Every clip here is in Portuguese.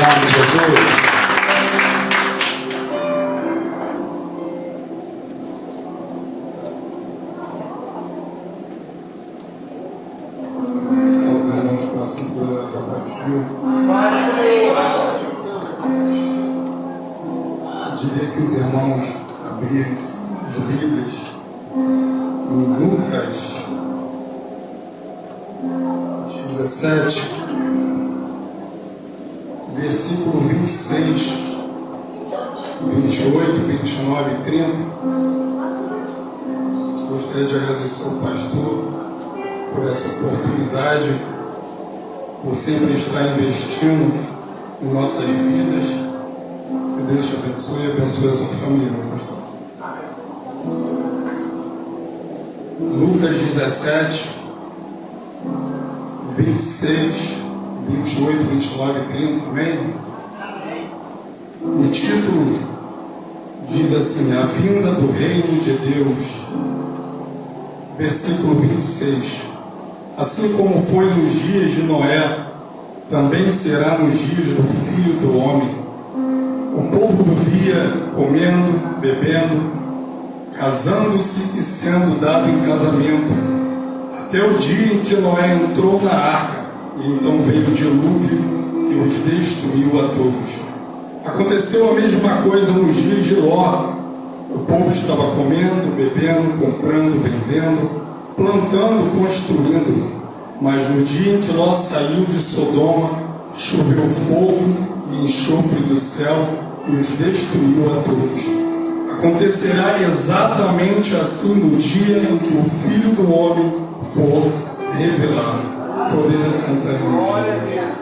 nome de Jesus. Os irmãos com a cintura já apareciam. Eu diria que os irmãos abriam as Bíblias em Lucas 17, versículo 26, 28, 29 e 30. Gostaria de agradecer ao pastor por essa oportunidade, por sempre estar investindo em nossas vidas. Que Deus te abençoe e abençoe a sua família, pastor. Lucas 17, 26, 28, 29 e 30, amém? O título diz assim: A vinda do reino de Deus. Versículo 26. Assim como foi nos dias de Noé, também será nos dias do Filho do Homem. O povo vivia comendo, bebendo, casando-se e sendo dado em casamento, até o dia em que Noé entrou na arca, e então veio o dilúvio e os destruiu a todos. Aconteceu a mesma coisa nos dias de Ló. O povo estava comendo, bebendo, comprando, vendendo, plantando, construindo. Mas no dia em que Ló saiu de Sodoma, choveu fogo e enxofre do céu e os destruiu a todos. Acontecerá exatamente assim no dia em que o Filho do Homem for revelado. Poderia sentar em nome de Deus.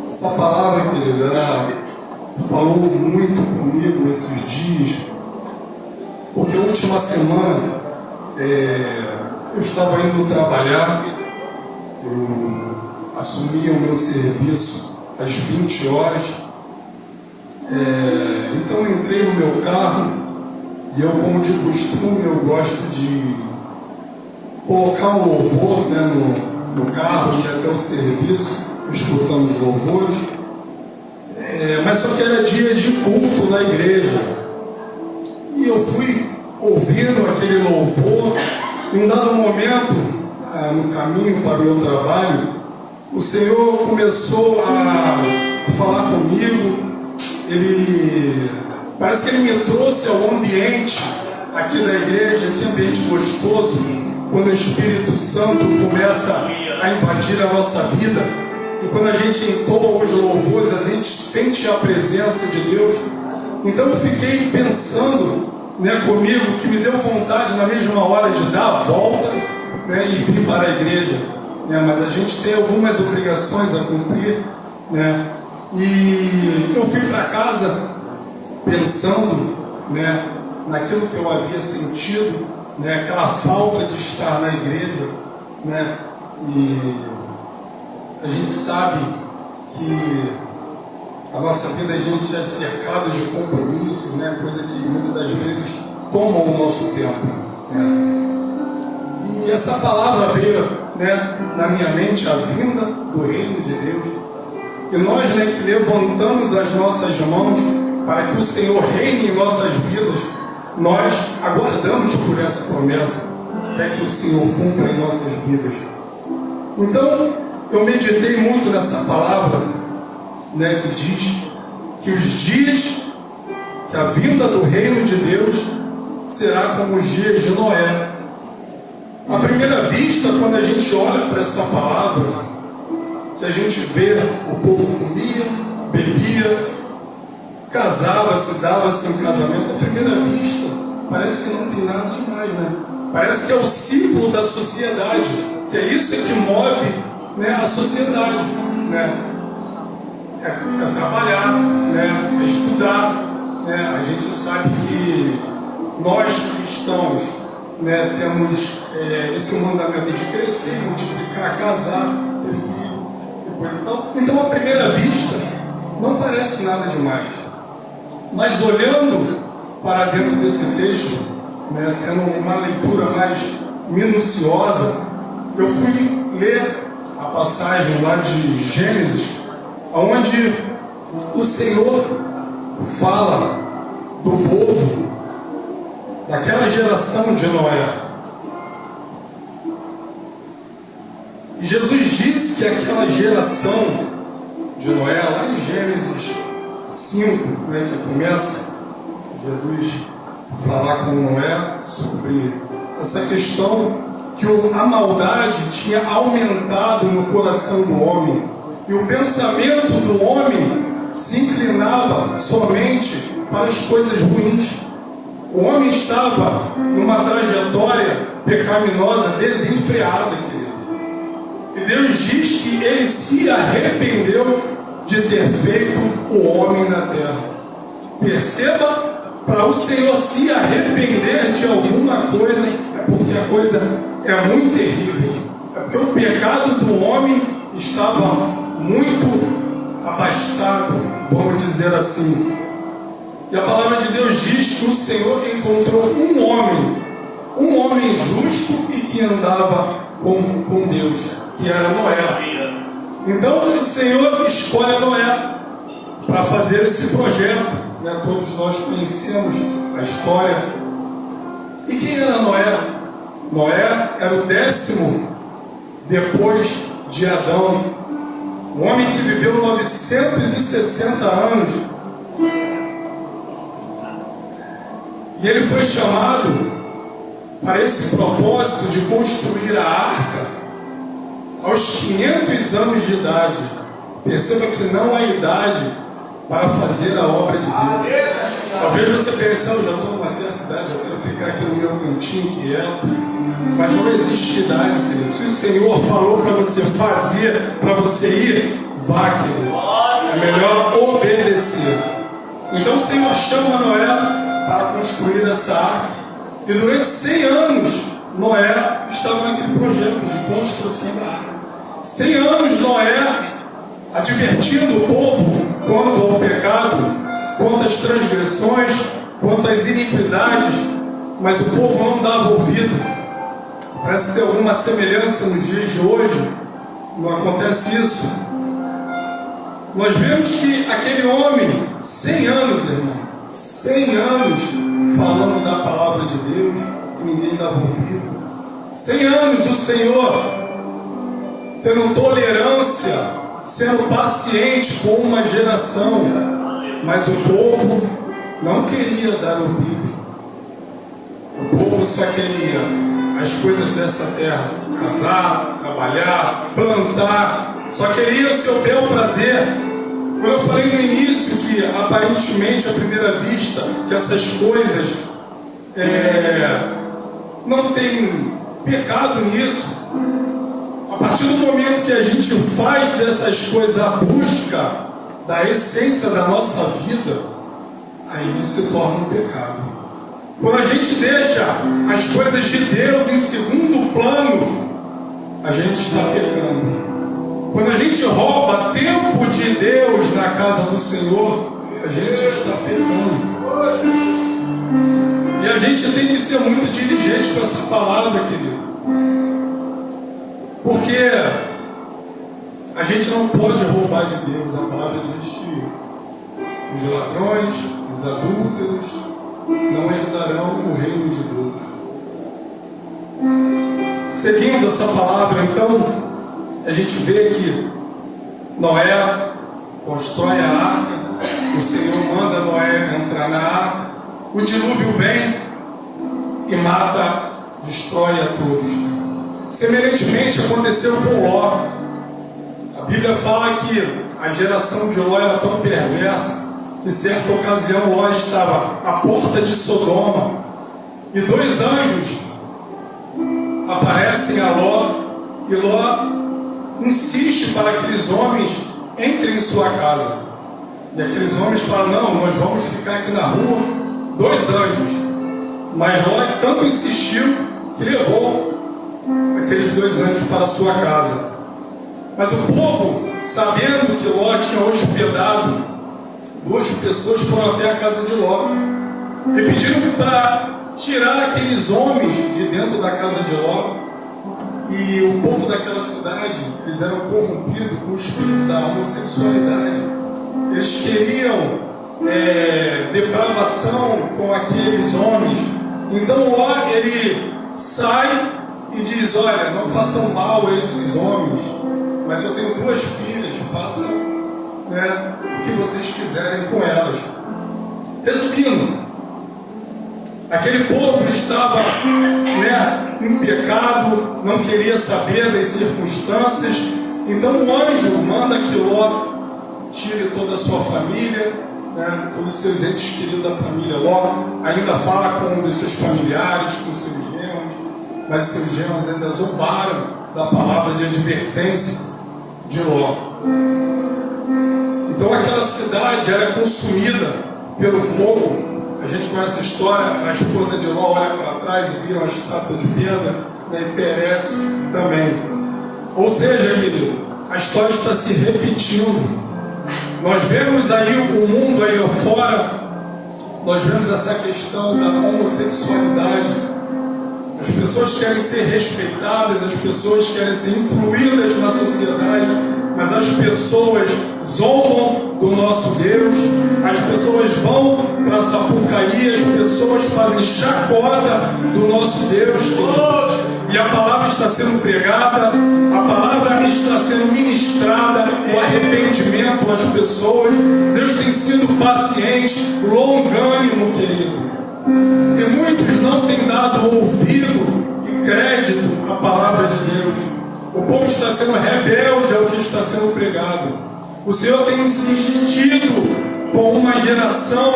Essa palavra, querido, ela falou muito comigo esses dias, porque a última semana eu estava indo trabalhar, eu assumia o meu serviço às 20 horas, então eu entrei no meu carro e eu, como de costume, eu gosto de colocar um louvor, no carro e ir até o serviço, escutando os louvores, mas só que era dia de culto na igreja, e eu fui ouvindo aquele louvor. Em um dado momento, no caminho para o meu trabalho, o Senhor começou a falar comigo. Parece que Ele me trouxe ao ambiente aqui da igreja, esse ambiente gostoso, quando o Espírito Santo começa a invadir a nossa vida, e quando a gente entoa os louvores, a gente sente a presença de Deus. Então eu fiquei pensando comigo, que me deu vontade na mesma hora de dar a volta e vir para a igreja, mas a gente tem algumas obrigações a cumprir, e eu fui para casa pensando naquilo que eu havia sentido, aquela falta de estar na igreja, e a gente sabe que a nossa vida, a gente é cercado de compromissos, coisa que muitas das vezes tomam o nosso tempo. E essa palavra veio na minha mente, a vinda do reino de Deus. E nós que levantamos as nossas mãos para que o Senhor reine em nossas vidas, nós aguardamos por essa promessa, até que o Senhor cumpra em nossas vidas. Então, eu meditei muito nessa palavra, que diz que os dias, que a vinda do reino de Deus será como os dias de Noé. À primeira vista, quando a gente olha para essa palavra, que a gente vê o povo comia, bebia, casava-se, dava-se em casamento, à primeira vista, parece que não tem nada demais, Parece que é o ciclo da sociedade, que é isso que move a sociedade, É trabalhar, é estudar, A gente sabe que nós cristãos, temos esse mandamento de crescer, multiplicar, casar, ter filho e coisa e tal. Então, à primeira vista, não parece nada demais. Mas olhando para dentro desse texto, tendo uma leitura mais minuciosa, eu fui ler a passagem lá de Gênesis, onde o Senhor fala do povo daquela geração de Noé. E Jesus disse que aquela geração de Noé, lá em Gênesis 5, né, que começa Jesus falar com Noé sobre essa questão que a maldade tinha aumentado no coração do homem e o pensamento do homem se inclinava somente para as coisas ruins. O homem estava numa trajetória pecaminosa desenfreada, querido. E Deus diz que ele se arrependeu de ter feito o homem na terra. Perceba, para o Senhor se arrepender de alguma coisa, é porque a coisa é muito terrível. É porque o pecado do homem estava muito abastado, vamos dizer assim. E a palavra de Deus diz que o Senhor encontrou um homem justo e que andava com Deus, que era Noé. Então o Senhor escolhe Noé para fazer esse projeto. Né? Todos nós conhecemos a história. E quem era Noé? Noé era o 10º depois de Adão. Um homem que viveu 960 anos. E ele foi chamado para esse propósito de construir a arca aos 500 anos de idade. Perceba que não há idade para fazer a obra de Deus. Talvez você pense, eu já estou numa certa idade, eu quero ficar aqui no meu cantinho quieto. Mas não existe idade, querido. Se o Senhor falou para você fazer, para você ir, vá, querido. É melhor obedecer. Então o Senhor chama Noé para construir essa arca. E durante 100 anos, Noé estava naquele projeto de construção da arca. 100 anos Noé advertindo o povo quanto ao pecado, quanto às transgressões, quanto às iniquidades, mas o povo não dava ouvido. Parece que tem alguma semelhança nos dias de hoje. Não acontece isso. Nós vemos que aquele homem, 100 anos, irmão, 100 anos falando da palavra de Deus e ninguém dava ouvido. 100 anos o Senhor tendo tolerância, sendo paciente com uma geração, mas o povo não queria dar ouvido. O povo só queria as coisas dessa terra, casar, trabalhar, plantar, só queria o seu bel prazer. Quando eu falei no início que aparentemente à primeira vista que essas coisas não tem pecado nisso, a partir do momento que a gente faz dessas coisas a busca da essência da nossa vida, aí se torna um pecado. Quando a gente deixa as coisas de Deus em segundo plano, a gente está pecando. Quando a gente rouba tempo de Deus na casa do Senhor, a gente está pecando. E a gente tem que ser muito diligente com essa palavra, querido. Porque a gente não pode roubar de Deus. A palavra diz que os ladrões, os adúlteros, não herdarão o reino de Deus. Seguindo essa palavra, então, a gente vê que Noé constrói a arca, o Senhor manda Noé entrar na arca, o dilúvio vem e mata, destrói a todos. Semelhantemente aconteceu com Ló. A Bíblia fala que a geração de Ló era tão perversa que certa ocasião Ló estava à porta de Sodoma e 2 anjos aparecem a Ló e Ló insiste para que aqueles homens entrem em sua casa. E aqueles homens falam, não, nós vamos ficar aqui na rua. 2 anjos. Mas Ló tanto insistiu que levou aqueles 2 anjos para a sua casa. Mas o povo, sabendo que Ló tinha hospedado 2 pessoas, foram até a casa de Ló e pediram para tirar aqueles homens de dentro da casa de Ló. E o povo daquela cidade, eles eram corrompidos com o espírito da homossexualidade. Eles queriam depravação com aqueles homens. Então Ló, ele sai e diz: olha, não façam mal a esses homens, mas eu tenho 2 filhas, façam o que vocês quiserem com elas. Resumindo, aquele povo estava em pecado, não queria saber das circunstâncias. Então o anjo manda que Ló tire toda a sua família, todos os seus entes queridos da família. Ló ainda fala com um dos seus familiares, com seus genros, mas seus genros ainda zombaram da palavra de advertência de Ló. Então aquela cidade era consumida pelo fogo. A gente conhece a história, a esposa de Ló olha para trás e vira uma estátua de pedra, e perece também. Ou seja, querido, a história está se repetindo. Nós vemos aí o mundo aí fora, nós vemos essa questão da homossexualidade. As pessoas querem ser respeitadas, as pessoas querem ser incluídas na sociedade, mas as pessoas zombam do nosso Deus, as pessoas vão para a Sapucaí, as pessoas fazem chacota do nosso Deus, querido. E a palavra está sendo pregada, a palavra está sendo ministrada, o arrependimento às pessoas. Deus tem sido paciente, longânimo, querido. E muitos não têm dado ouvido e crédito à palavra de Deus. O povo está sendo rebelde ao que está sendo pregado. O Senhor tem insistido com uma geração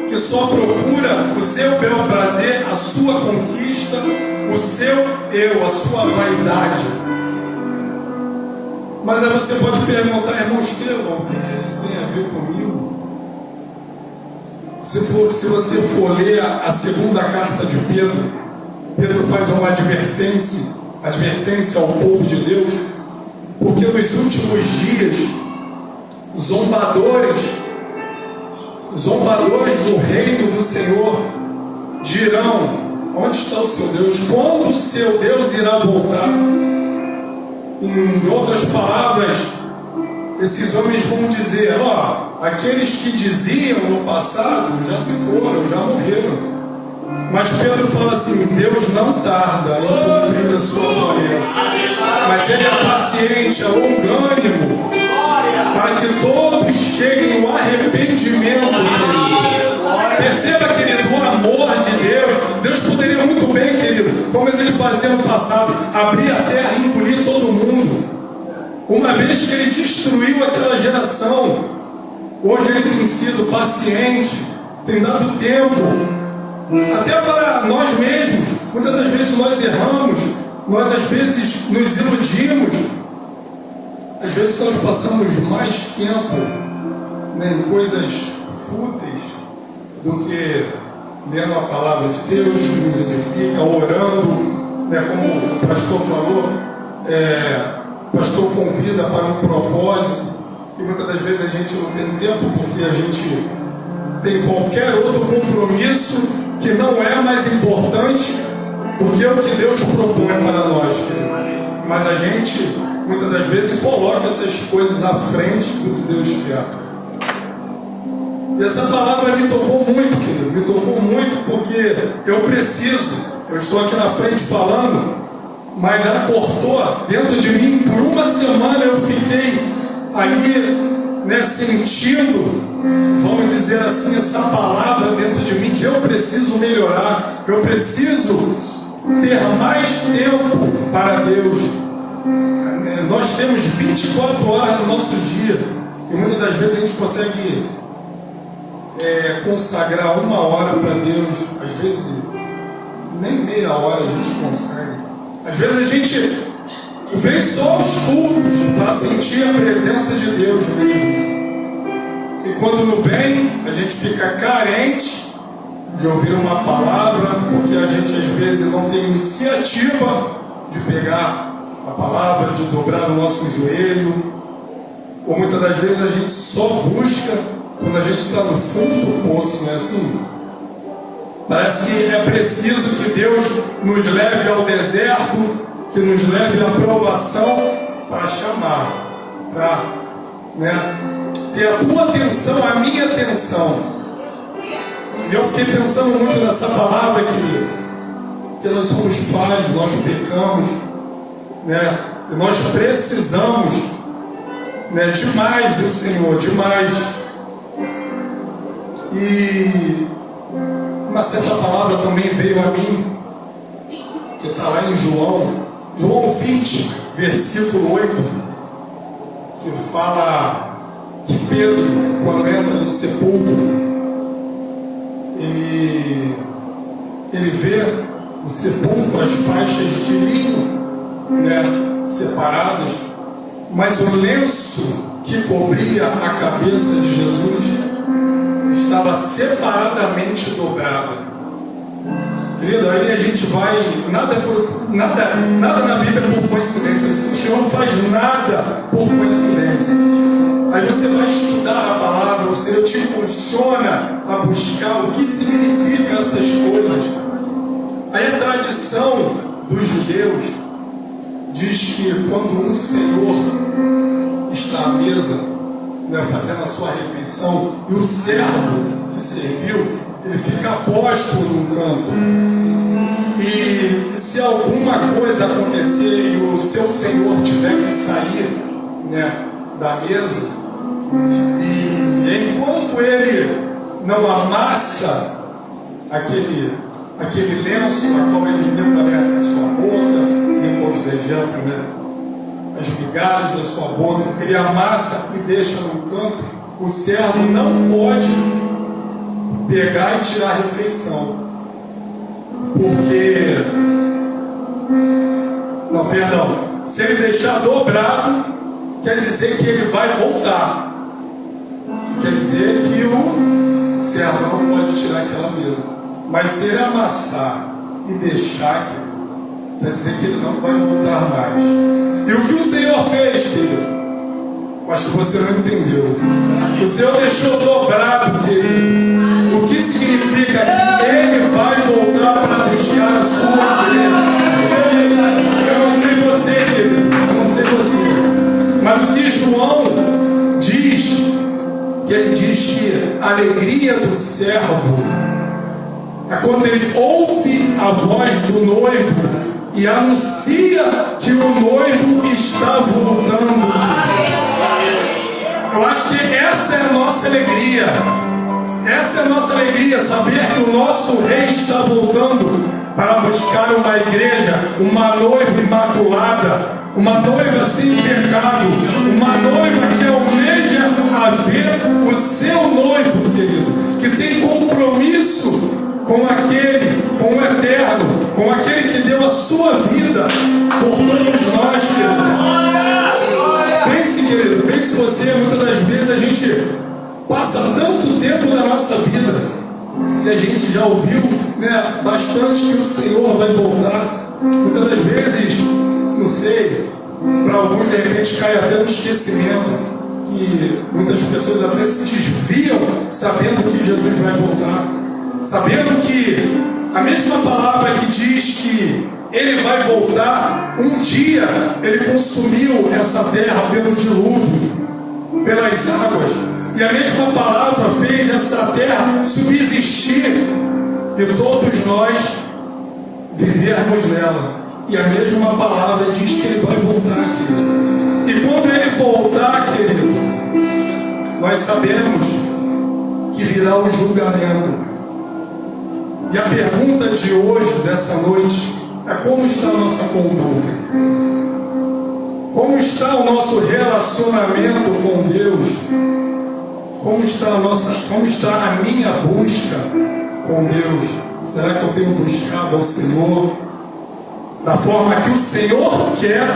que só procura o seu bel prazer, a sua conquista, o seu eu, a sua vaidade. Mas aí você pode perguntar: irmão Estevão, o que isso tem a ver comigo? Se você for ler a segunda carta de Pedro, Pedro faz uma advertência ao povo de Deus, porque nos últimos dias, zombadores do reino do Senhor dirão: onde está o seu Deus? Quando o seu Deus irá voltar? Em outras palavras, esses homens vão dizer: aqueles que diziam no passado já se foram, já morreram. Mas Pedro fala assim: Deus não tarda em cumprir a sua promessa, mas Ele é paciente, é longânimo, para que todos cheguem ao arrependimento, querido. Perceba, querido, o amor de Deus. Deus poderia muito bem, querido, como Ele fazia no passado, abrir a terra e engolir todo mundo. Uma vez que Ele destruiu aquela geração, hoje Ele tem sido paciente, tem dado tempo, até para nós mesmos. Muitas das vezes nós erramos, nós às vezes nos iludimos, às vezes nós passamos mais tempo em coisas fúteis do que lendo a palavra de Deus, que nos edifica, orando, como o pastor falou, o pastor convida para um propósito, e muitas das vezes a gente não tem tempo, porque a gente tem qualquer outro compromisso que não é mais importante do que o que Deus propõe para nós, querido. Mas a gente, muitas das vezes, coloca essas coisas à frente do que Deus quer. E essa palavra me tocou muito, querido, me tocou muito, porque eu estou aqui na frente falando, mas ela cortou dentro de mim. Por uma semana eu fiquei ali, sentindo, vamos dizer assim, essa palavra dentro de mim, que eu preciso melhorar, eu preciso ter mais tempo para Deus. Nós temos 24 horas no nosso dia, e muitas das vezes a gente consegue consagrar 1 hora para Deus, às vezes nem meia hora a gente consegue. Às vezes a gente vem só aos cultos para sentir a presença de Deus mesmo. E quando não vem, a gente fica carente de ouvir uma palavra, porque a gente às vezes não tem iniciativa de pegar a palavra, de dobrar o nosso joelho. Ou muitas das vezes a gente só busca quando a gente está no fundo do poço, não é assim? Parece que é preciso que Deus nos leve ao deserto que nos leve à aprovação para chamar, para ter a tua atenção, a minha atenção. E eu fiquei pensando muito nessa palavra, querido, que nós somos falhos, nós pecamos, e nós precisamos demais do Senhor, demais. E uma certa palavra também veio a mim, que está lá em João 20, versículo 8, que fala que Pedro, quando entra no sepulcro, ele vê no sepulcro as faixas de linho separadas, mas o lenço que cobria a cabeça de Jesus estava separadamente dobrado. Querido, aí a gente vai, nada na Bíblia é por coincidência. O Senhor não faz nada por coincidência. Aí você vai estudar a palavra, o Senhor te impulsiona a buscar o que significam essas coisas. Aí a tradição dos judeus diz que quando um senhor está à mesa, fazendo a sua refeição, e o servo que serviu, ele fica posto num canto. E se alguma coisa acontecer e o seu senhor tiver que sair da mesa, e enquanto ele não amassa aquele lenço na qual ele limpa a sua boca, limpa os dejetos, as migalhas da sua boca, ele amassa e deixa no canto, o servo não pode pegar e tirar a refeição. Porque, se ele deixar dobrado, quer dizer que ele vai voltar. Quer dizer que o servo não pode tirar aquela mesa. Mas se ele amassar e deixar aquilo, quer dizer que ele não vai voltar mais. E o que o Senhor fez, querido? Acho que você não entendeu. O Senhor deixou dobrado, querido. O que significa que Ele vai voltar para buscar a sua igreja. Eu não sei você, querido. Eu não sei você. Mas o que João diz, que ele diz que a alegria do servo é quando ele ouve a voz do noivo e anuncia que o noivo está voltando. Eu acho que essa é a nossa alegria. Essa é a nossa alegria, saber que o nosso rei está voltando para buscar uma igreja, uma noiva imaculada, uma noiva sem pecado, uma noiva que almeja a ver o seu noivo, querido, que tem compromisso com o eterno, com aquele que deu a sua vida por todos nós, querido. Pense, querido, pense você, muitas das vezes a gente passa tanto tempo na nossa vida e a gente já ouviu bastante que o Senhor vai voltar. Muitas das vezes, não sei, para alguns de repente cai até no esquecimento, e muitas pessoas até se desviam sabendo que Jesus vai voltar, sabendo que a mesma palavra que diz que Ele vai voltar, um dia Ele consumiu essa terra pelo dilúvio, pelas águas, e a mesma palavra fez essa terra subsistir e todos nós vivermos nela. E a mesma palavra diz que Ele vai voltar, querido. E quando Ele voltar, querido, nós sabemos que virá o julgamento. E a pergunta de hoje, dessa noite, é como está a nossa conduta, querido? Como está o nosso relacionamento com Deus? Como está a minha busca com Deus? Será que eu tenho buscado ao Senhor da forma que o Senhor quer?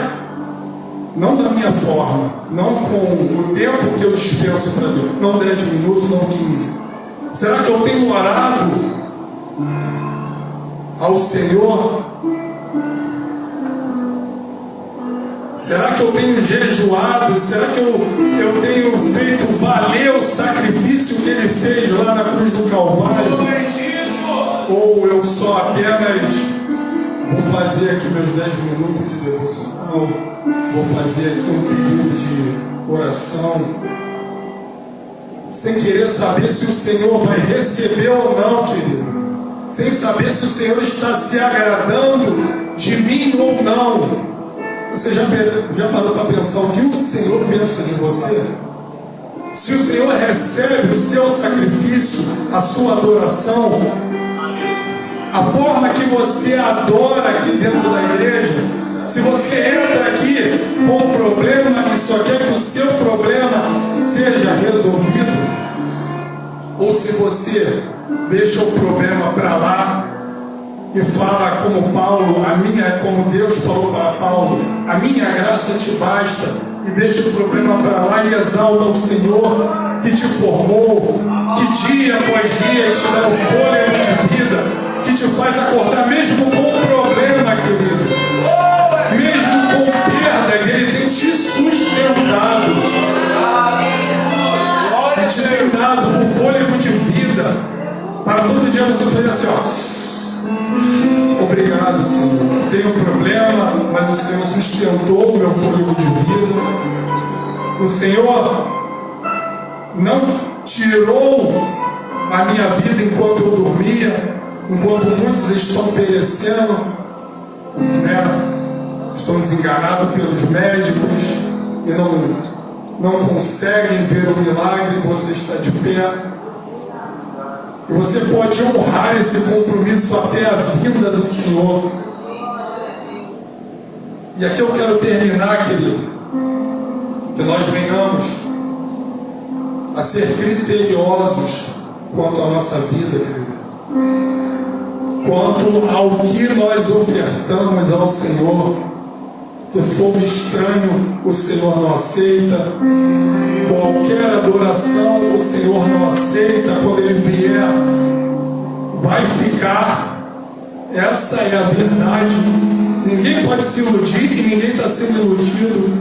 Não da minha forma, não com o tempo que eu dispenso para Deus, não 10 minutos, não 15. Será que eu tenho orado ao Senhor? Será que eu tenho jejuado? Será que eu tenho feito valer o sacrifício que Ele fez lá na cruz do Calvário? Ou eu só apenas vou fazer aqui meus 10 minutos de devocional, vou fazer aqui um período de oração, sem querer saber se o Senhor vai receber ou não, querido. Sem saber se o Senhor está se agradando de mim ou não. Você já parou para pensar o que o Senhor pensa de você? Se o Senhor recebe o seu sacrifício, a sua adoração, a forma que você adora aqui dentro da igreja, se você entra aqui com um problema e só quer que o seu problema seja resolvido, ou se você deixa o problema para lá e fala como Paulo, como Deus falou para Paulo, a minha graça te basta, e deixa o problema para lá e exalta o Senhor que te formou, que dia após dia te dá o fôlego de vida, que te faz acordar mesmo com problema, querido, mesmo com perdas, Ele tem te sustentado e te tem dado o fôlego de vida para todo dia você fazer assim, ó. Obrigado, Senhor. Eu tenho um problema, mas o Senhor sustentou o meu fôlego de vida. O Senhor não tirou a minha vida enquanto eu dormia, enquanto muitos estão perecendo, estão desenganados pelos médicos e não conseguem ver o milagre. Você está de pé. E você pode honrar esse compromisso até a vinda do Senhor. E aqui eu quero terminar, querido, que nós venhamos a ser criteriosos quanto à nossa vida, querido, quanto ao que nós ofertamos ao Senhor. Que fogo estranho o Senhor não aceita, qualquer adoração o Senhor não aceita. Quando Ele vier, vai ficar. Essa é a verdade. Ninguém pode se iludir e ninguém está sendo iludido.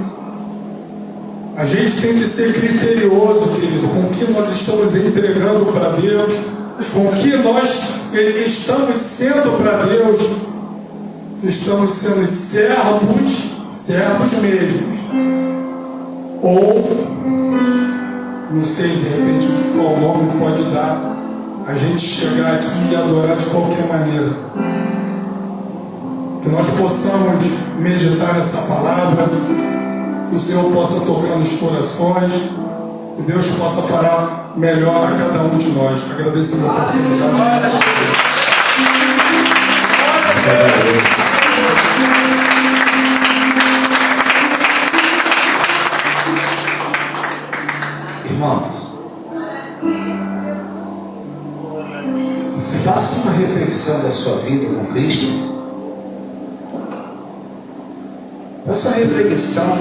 A gente tem que ser criterioso, querido, com o que nós estamos entregando para Deus, com o que nós estamos sendo para Deus. Se estamos sendo servos mesmos, ou não sei, de repente qual nome pode dar a gente chegar aqui e adorar de qualquer maneira. Que nós possamos meditar nessa palavra, que o Senhor possa tocar nos corações, que Deus possa falar melhor a cada um de nós. Agradeço a oportunidade. Irmãos, faça uma reflexão da sua vida com Cristo. Faça uma reflexão